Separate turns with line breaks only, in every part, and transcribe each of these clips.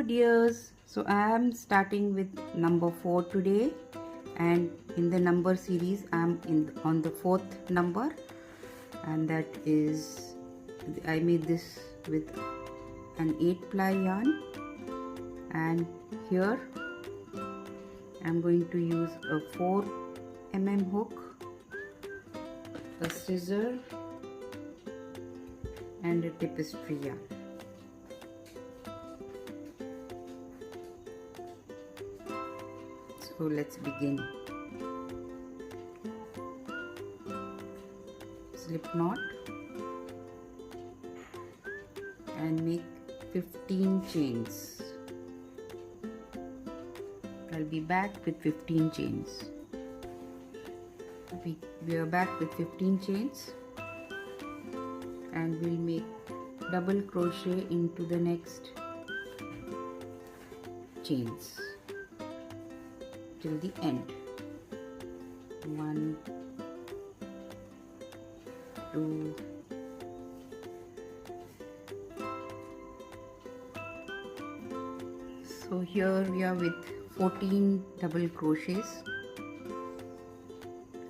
Hello dears, so I am starting with number 4 today, and in the number series I am on the 4th number, and that is I made this with an 8-ply yarn, and here I am going to use a 4 mm hook, a scissor and a tapestry yarn. So let's begin. Slip knot and make 15 chains. I'll be back with 15 chains. We are back with 15 chains, and we'll make double crochet into the next chains till the end. 1, 2, 3. So here we are with 14 double crochets,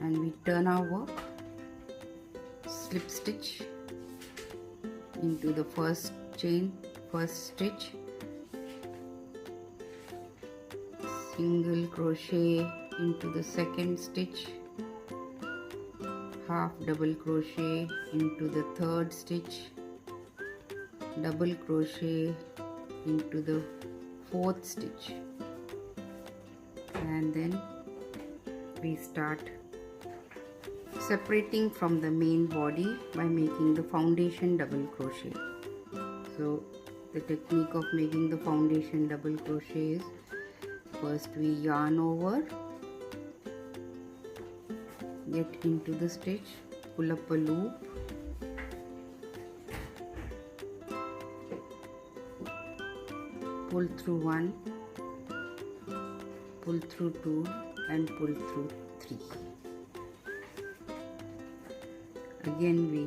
and we turn our work, slip stitch into the first chain, first stitch, single crochet into the second stitch, half double crochet into the third stitch, double crochet into the fourth stitch, and then we start separating from the main body by making the foundation double crochet. So the technique of making the foundation double crochet is, first we yarn over, get into the stitch, pull up a loop, pull through 1, pull through 2 and pull through 3. Again we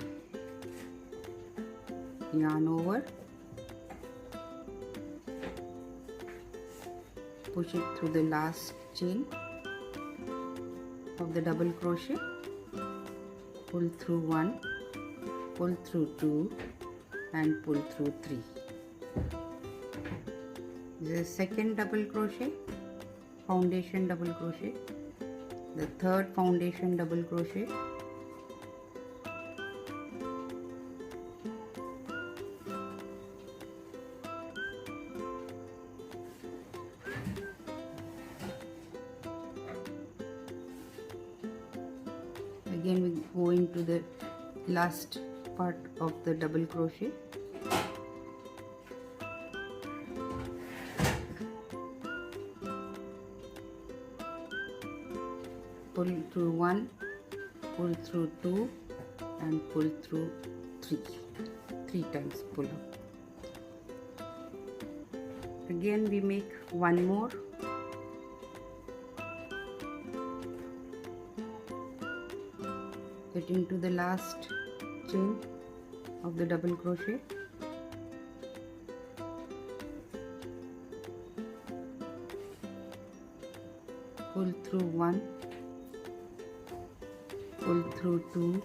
yarn over, push it through the last chain of the double crochet, pull through 1, pull through 2 and pull through 3. This is the second double crochet, foundation double crochet, the third foundation double crochet, again we go into the last part of the double crochet, pull through 1, pull through 2 and pull through 3 times pull up. Again we make one more, get into the last chain of the double crochet, pull through 1, pull through 2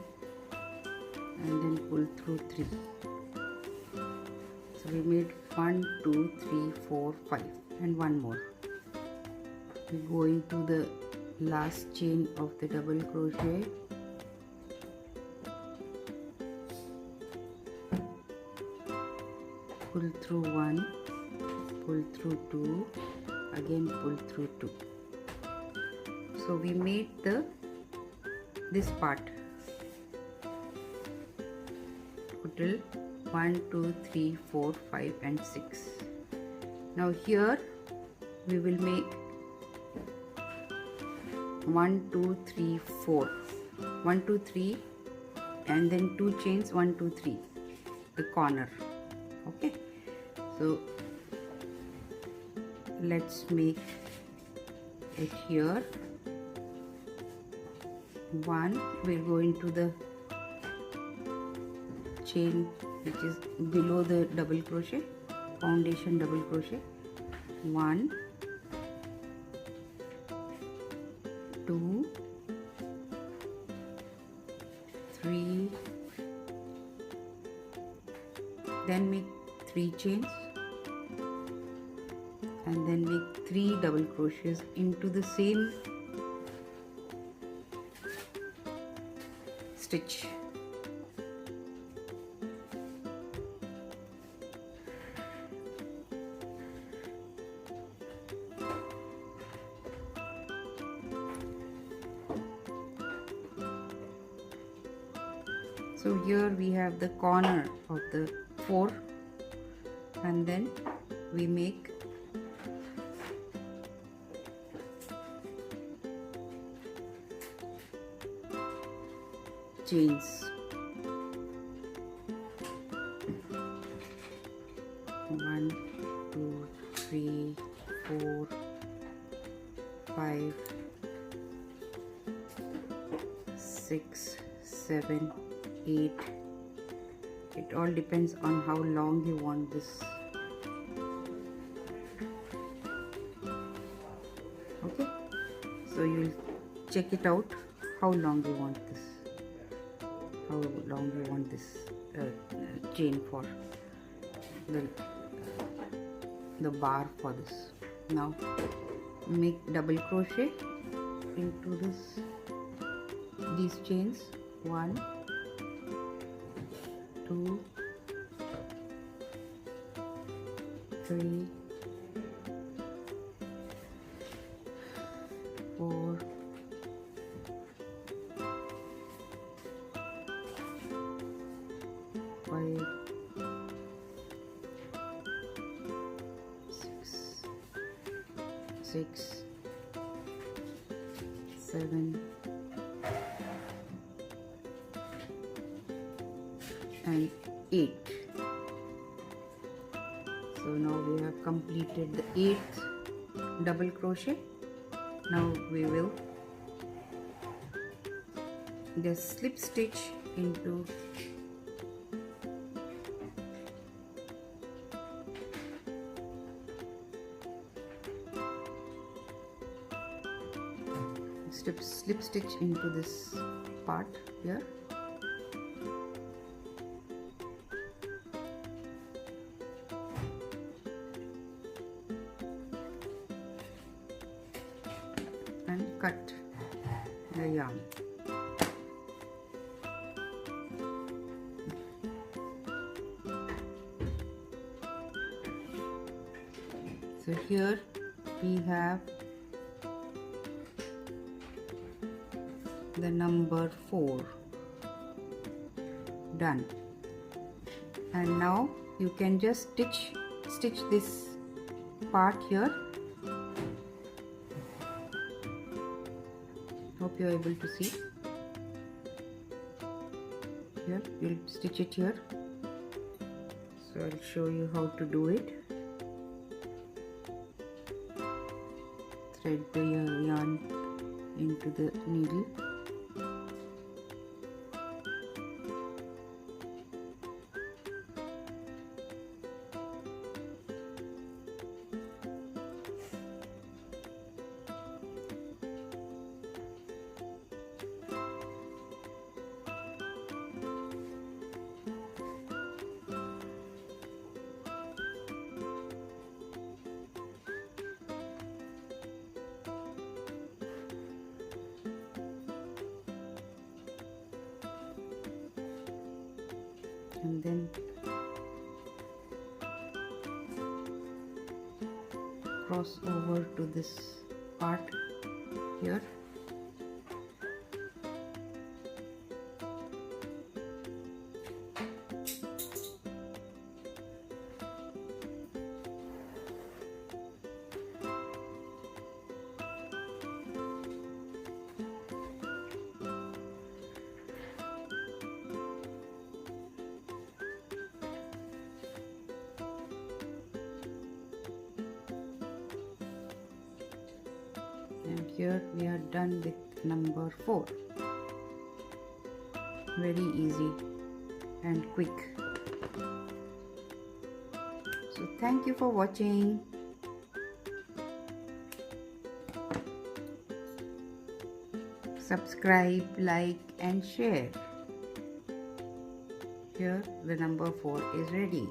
and then pull through 3. So we made 1, 2, 3, 4, 5 and one more. We go into the last chain of the double crochet, pull through 1, pull through 2, again pull through 2. So we made this part total 1, 2, 3, 4, 5 and 6. Now here we will make 1, 2, 3, 4, 1, 2, 3 and then 2 chains, 1, 2, 3, the corner. Okay, so let's make it here. 1, we'll go into the chain which is below the double crochet, foundation double crochet, 1, 2, 3, then make 3 chains and then make 3 double crochets into the same stitch. So here we have the corner of the 4 and then we make chains. 1, 2, 3, 4, 5, 6, 7, 8. It all depends on how long you want this. Okay, so you'll check it out how long you want this, how long you want this chain for, the bar for this. Now make double crochet into these chains. 1, 2, 3, 4, 5, 6, 7, and 8. So now we have completed the 8th double crochet. Now we will just slip stitch into slip stitch into this part here. And cut the yarn. So here we have the number 4 done, and now you can just stitch this part here. Hope you are able to see. Here you'll stitch it here, so I'll show you how to do it. Thread the yarn into the needle. And then cross over to this part here. And here we are done with number 4. Very easy and quick. So thank you for watching. subscribe, like and share. Here the number 4 is ready.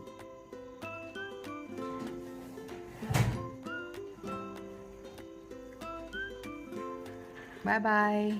Bye bye.